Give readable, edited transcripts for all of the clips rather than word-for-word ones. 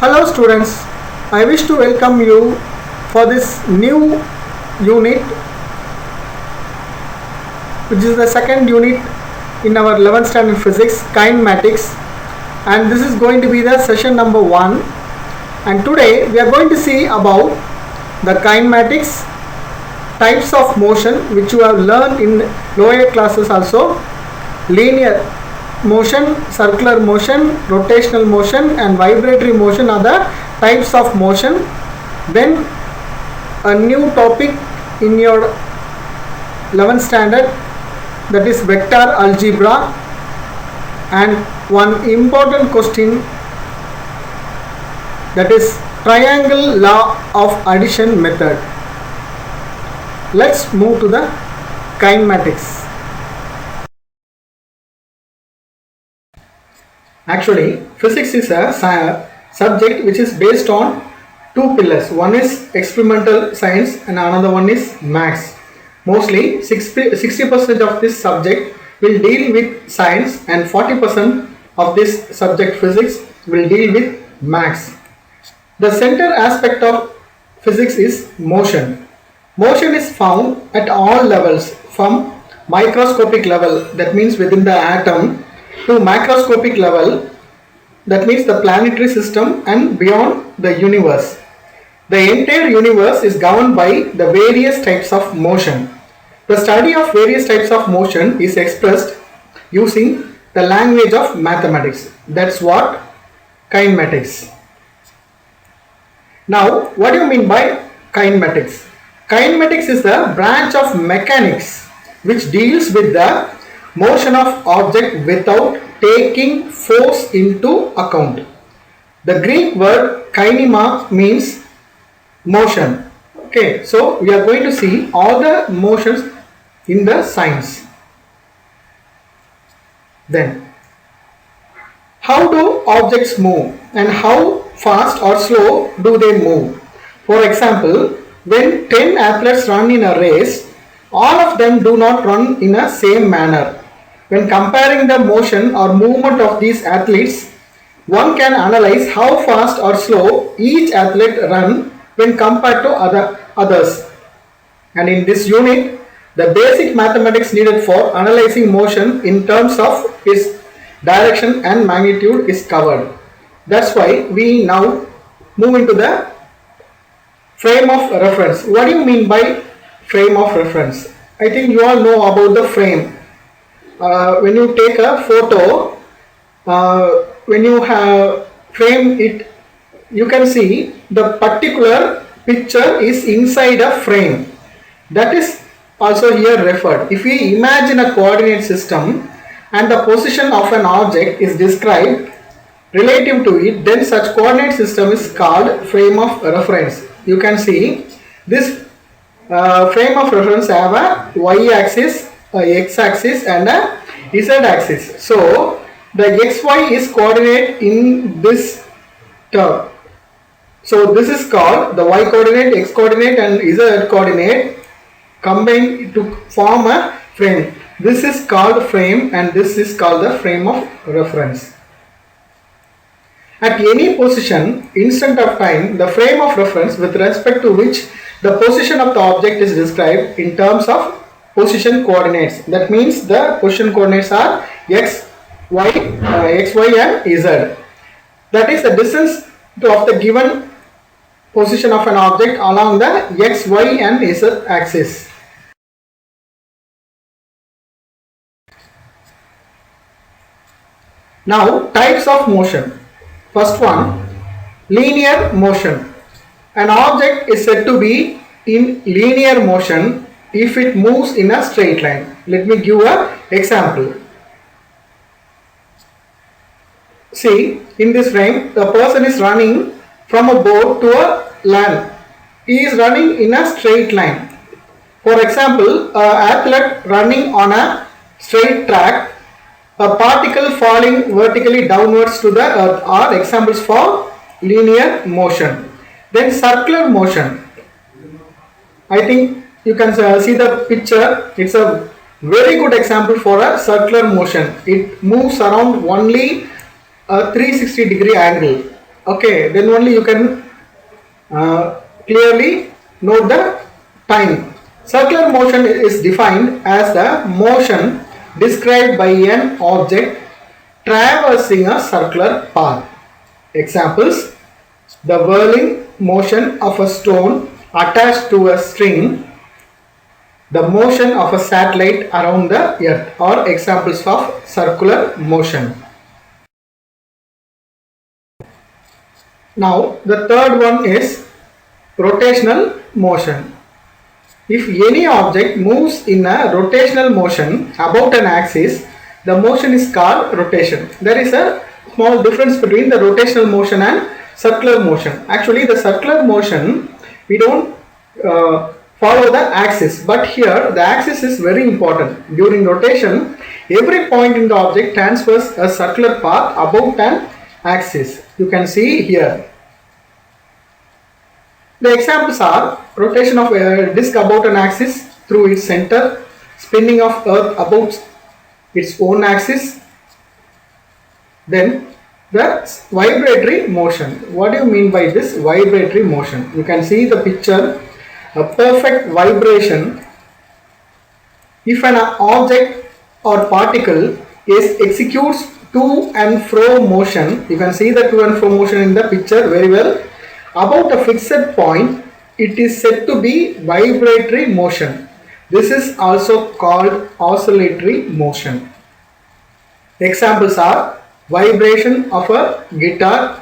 Hello students, I wish to welcome you for this new unit, which is the second unit in our 11th standard physics, kinematics, and this is going to be the session number 1. And today we are going to see about the kinematics, types of motion which you have learned in lower classes also, linear motion, circular motion, rotational motion and vibratory motion are the types of motion. Then a new topic in your 11th standard, that is vector algebra, and one important question, that is triangle law of addition method. Let's move to the kinematics. Actually, physics is a subject which is based on two pillars. One is experimental science and another one is maths. Mostly 60% of this subject will deal with science and 40% of this subject physics will deal with maths. The center aspect of physics is motion. Motion is found at all levels, from microscopic level, that means within the atom, to macroscopic level, that means the planetary system and beyond the universe. The entire universe is governed by the various types of motion. The study of various types of motion is expressed using the language of mathematics. That's what kinematics. Now, what do you mean by kinematics? Kinematics is the branch of mechanics which deals with the motion of object without taking force into account. The Greek word kinema means motion. Okay, so we are going to see all the motions in the science. Then, how do objects move and how fast or slow do they move? For example, when 10 athletes run in a race, all of them do not run in a same manner. When comparing the motion or movement of these athletes, one can analyze how fast or slow each athlete run when compared to others. And in this unit, the basic mathematics needed for analyzing motion in terms of its direction and magnitude is covered. That's why we now move into the frame of reference. What do you mean by frame of reference? I think you all know about the frame. When you take a photo, when you have frame it, you can see the particular picture is inside a frame. That is also here referred. If we imagine a coordinate system and the position of an object is described relative to it, then such coordinate system is called frame of reference. You can see this frame of reference have a y-axis, x-axis and a z-axis. So the xy is coordinate in this term. So this is called the y coordinate, x coordinate and z coordinate combined to form a frame. This is called frame and this is called the frame of reference. At any position, instant of time, the frame of reference with respect to which the position of the object is described in terms of position coordinates. That means the position coordinates are x, y and z. That is the distance of the given position of an object along the x, y and z axis. Now, types of motion. First one, linear motion. An object is said to be in linear motion if it moves in a straight line. Let me give an example. See, in this frame, the person is running from a boat to a land. He is running in a straight line. For example, an athlete running on a straight track, a particle falling vertically downwards to the earth are examples for linear motion. Then circular motion. I think you can see the picture. It's a very good example for a circular motion. It moves around only a 360 degree angle. Okay, then only you can clearly note the time. Circular motion is defined as the motion described by an object traversing a circular path. Examples: the whirling motion of a stone attached to a string, the motion of a satellite around the earth are examples of circular motion. Now the third one is rotational motion. If any object moves in a rotational motion about an axis, the motion is called rotation. There is a small difference between the rotational motion and circular motion. Actually, the circular motion, we don't follow the axis, but here the axis is very important. During rotation, every point in the object transfers a circular path about an axis. You can see here. The examples are rotation of a disk about an axis through its center, spinning of earth about its own axis, then the vibratory motion. What do you mean by this vibratory motion? You can see the picture, a perfect vibration. If an object or particle executes to and fro motion, you can see the to and fro motion in the picture very well, about a fixed point, it is said to be vibratory motion. This is also called oscillatory motion. Examples are vibration of a guitar,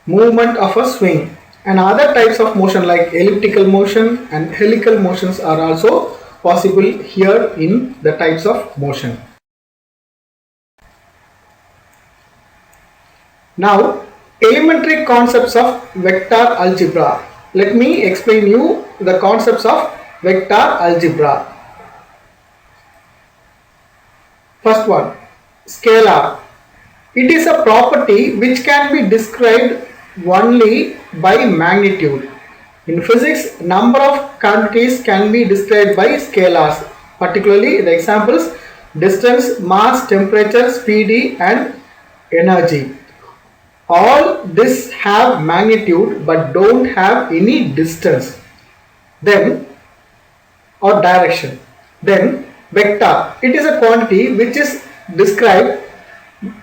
movement of a swing, and other types of motion like elliptical motion and helical motions are also possible here in the types of motion. Now, elementary concepts of vector algebra. Let me explain you the concepts of vector algebra. First one, scalar. It is a property which can be described only by magnitude. In physics, number of quantities can be described by scalars. Particularly the examples: distance, mass, temperature, speed and energy. All this have magnitude but don't have any distance then or direction. Then vector, it is a quantity which is described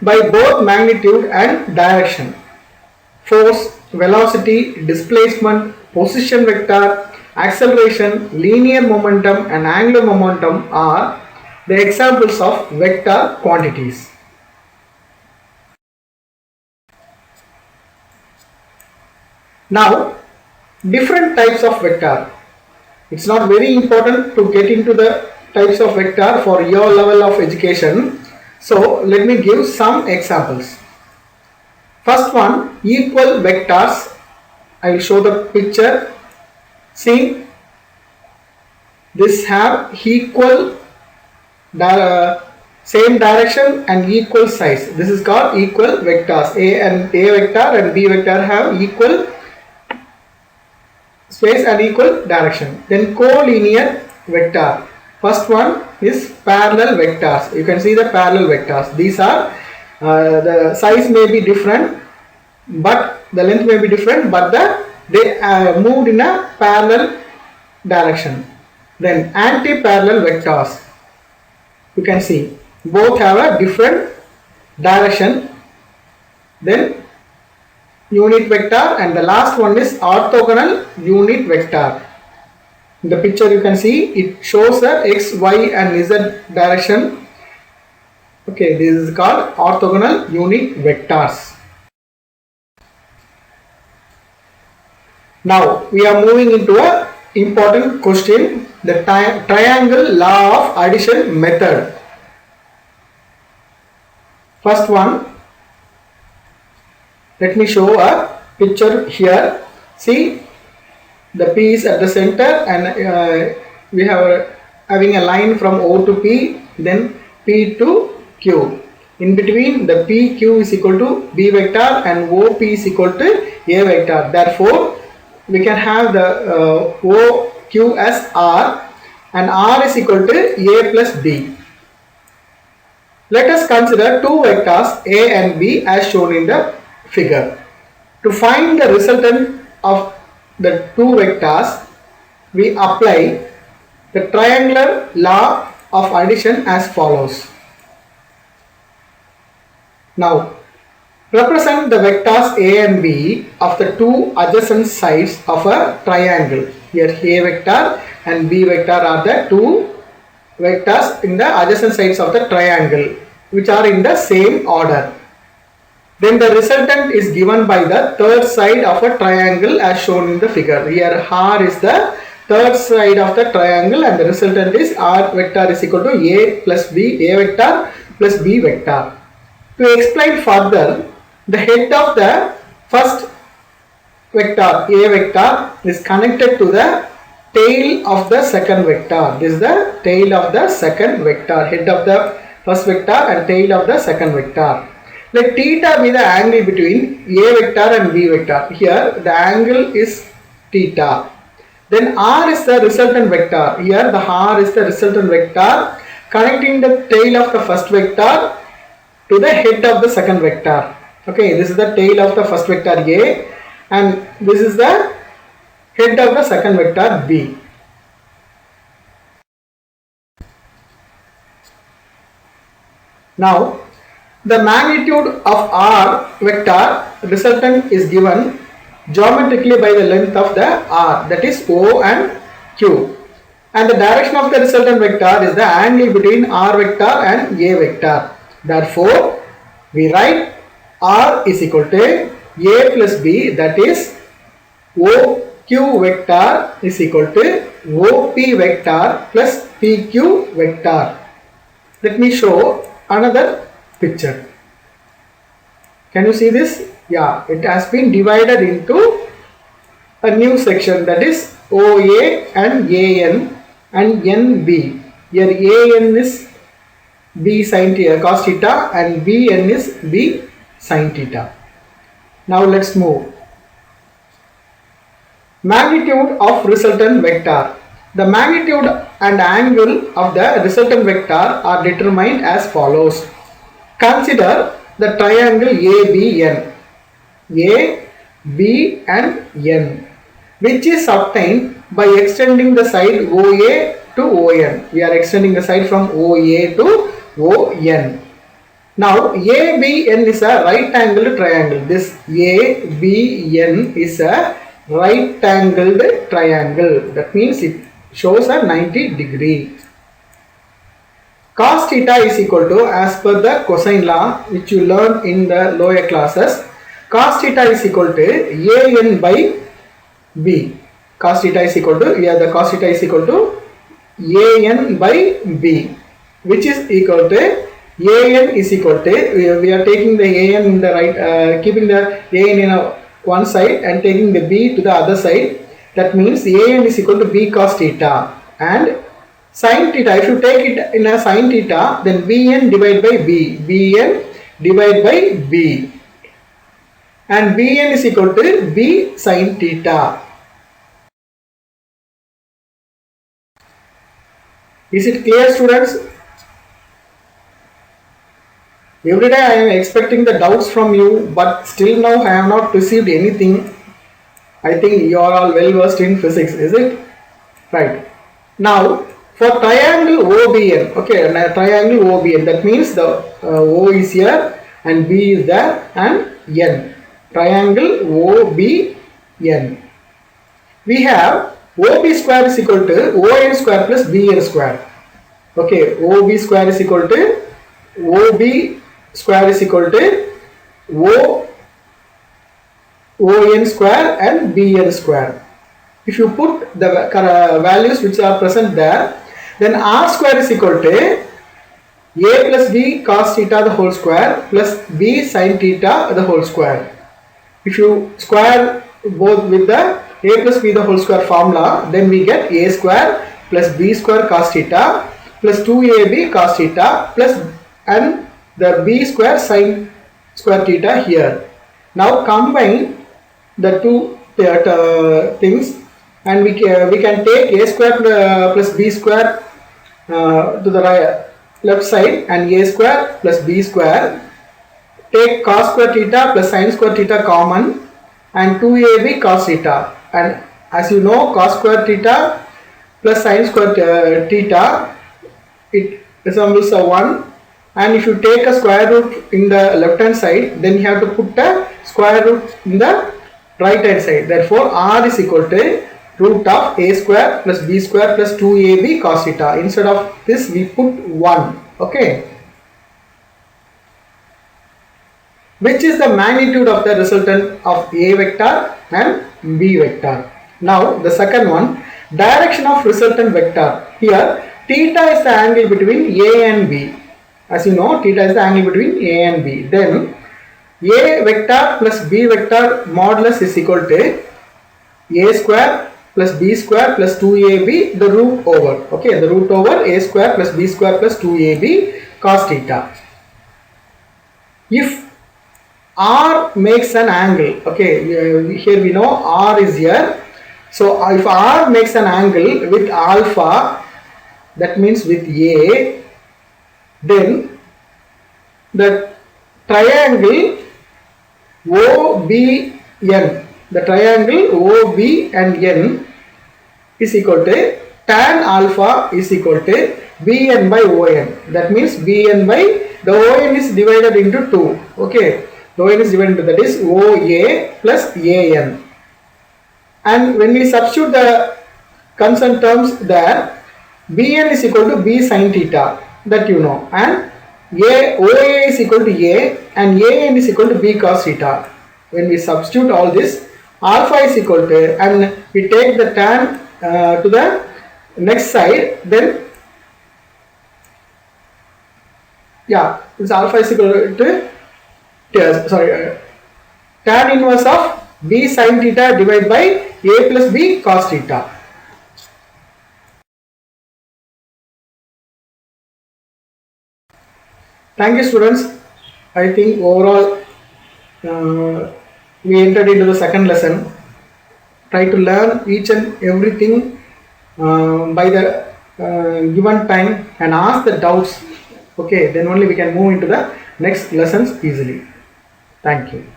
by both magnitude and direction. Force, velocity, displacement, position vector, acceleration, linear momentum and angular momentum are the examples of vector quantities. Now, different types of vector. It's not very important to get into the types of vector for your level of education. So, let me give some examples. First one, equal vectors. I will show the picture. See, this have equal same direction and equal size. This is called equal vectors. A vector and B vector have equal space and equal direction. Then collinear vector. First one is parallel vectors. You can see the parallel vectors. These are the size may be different, but the length may be different, but they moved in a parallel direction. Then anti-parallel vectors. You can see both have a different direction. Then unit vector, and the last one is orthogonal unit vector. In the picture you can see it shows the x, y and z direction. Okay, this is called orthogonal unit vectors. Now we are moving into a important question, the triangle law of addition method. First one, let me show a picture here. See, the P is at the center and we have having a line from O to P, then P to Q. In between, the PQ is equal to B vector and OP is equal to A vector. Therefore, we can have the OQ as R and R is equal to A plus B. Let us consider two vectors A and B as shown in the figure. To find the resultant of the two vectors, we apply the triangular law of addition as follows. Now, represent the vectors A and B of the two adjacent sides of a triangle. Here A vector and B vector are the two vectors in the adjacent sides of the triangle, which are in the same order. Then the resultant is given by the third side of a triangle as shown in the figure. Here R is the third side of the triangle and the resultant is R vector is equal to A plus B, A vector plus B vector. To explain further, the head of the first vector A vector is connected to the tail of the second vector. This is the tail of the second vector, head of the first vector and tail of the second vector. Let theta be the angle between A vector and B vector. Here the angle is theta. Then R is the resultant vector. Here the R is the resultant vector connecting the tail of the first vector to the head of the second vector. Okay, this is the tail of the first vector A and this is the head of the second vector B. Now, the magnitude of R vector resultant is given geometrically by the length of the R, that is O and Q. And the direction of the resultant vector is the angle between R vector and A vector. Therefore, we write R is equal to A plus B, that is OQ vector is equal to OP vector plus PQ vector. Let me show another picture. Can you see this? Yeah, it has been divided into a new section, that is OA and AN and NB. Here AN is B sin theta, cos theta and BN is B sin theta. Now let's move. Magnitude of resultant vector. The magnitude and angle of the resultant vector are determined as follows. Consider the triangle ABN, A, B and N, which is obtained by extending the side OA to ON. We are extending the side from OA to ON. Now ABN is a right angled triangle. This ABN is a right angled triangle. That means it shows a 90 degree. Cos theta is equal to, as per the cosine law which you learned in the lower classes, cos theta is equal to AN by B. Cos theta is equal to, here the cos theta is equal to AN by B, which is equal to AN is equal to, we are taking the AN in the right, keeping the AN in one side and taking the B to the other side. That means AN is equal to B cos theta, and sin theta, if you take it in a sin theta, then BN divided by B, BN divided by B, and BN is equal to B sin theta. Is it clear, students? Every day I am expecting the doubts from you, but still now I have not received anything. I think you are all well versed in physics, is it? Right. Now, for triangle OBN, okay, triangle OBN, that means the O is here and B is there and N. Triangle OBN. We have OB square is equal to ON square plus BN square. Okay, OB square is equal to OB square is equal to ON square and BN square. If you put the values which are present there, then R square is equal to A plus B cos theta the whole square plus B sin theta the whole square. If you square both with the A plus B the whole square formula, then we get A square plus B square cos theta plus 2AB cos theta plus and the B square sin square theta here. Now combine the two things and we can take A square plus B square to the left side and A square plus B square. Take cos square theta plus sin square theta common and 2ab cos theta. And as you know, cos square theta plus sin square theta, it resembles a 1, and if you take a square root in the left hand side, then you have to put a square root in the right hand side. Therefore r is equal to root of a square plus b square plus 2ab cos theta. Instead of this we put 1. Okay, which is the magnitude of the resultant of a vector and b vector. Now the second one, direction of resultant vector. Here theta is the angle between a and b. As you know, theta is the angle between a and b. Then a vector plus b vector modulus is equal to a square plus b square plus 2ab, the root over. Okay, the root over a square plus b square plus 2ab cos theta. If r makes an angle, okay, here we know r is here. So if r makes an angle with alpha, that means with a, then the triangle OBN, the triangle OB and N is equal to tan alpha is equal to BN by ON. That means BN by, the ON is divided into 2. Okay, the ON is divided into, that is OA plus AN. And when we substitute the concerned terms there, BN is equal to B sin theta, that you know, and OA is equal to A and AN is equal to B cos theta. When we substitute all this, alpha is equal to, and we take the tan to the next side, then yeah, this alpha is equal to tan inverse of B sin theta divided by A plus B cos theta. Thank you, students. I think overall we entered into the second lesson. Try to learn each and everything by the given time and ask the doubts. Okay, then only we can move into the next lessons easily. Thank you.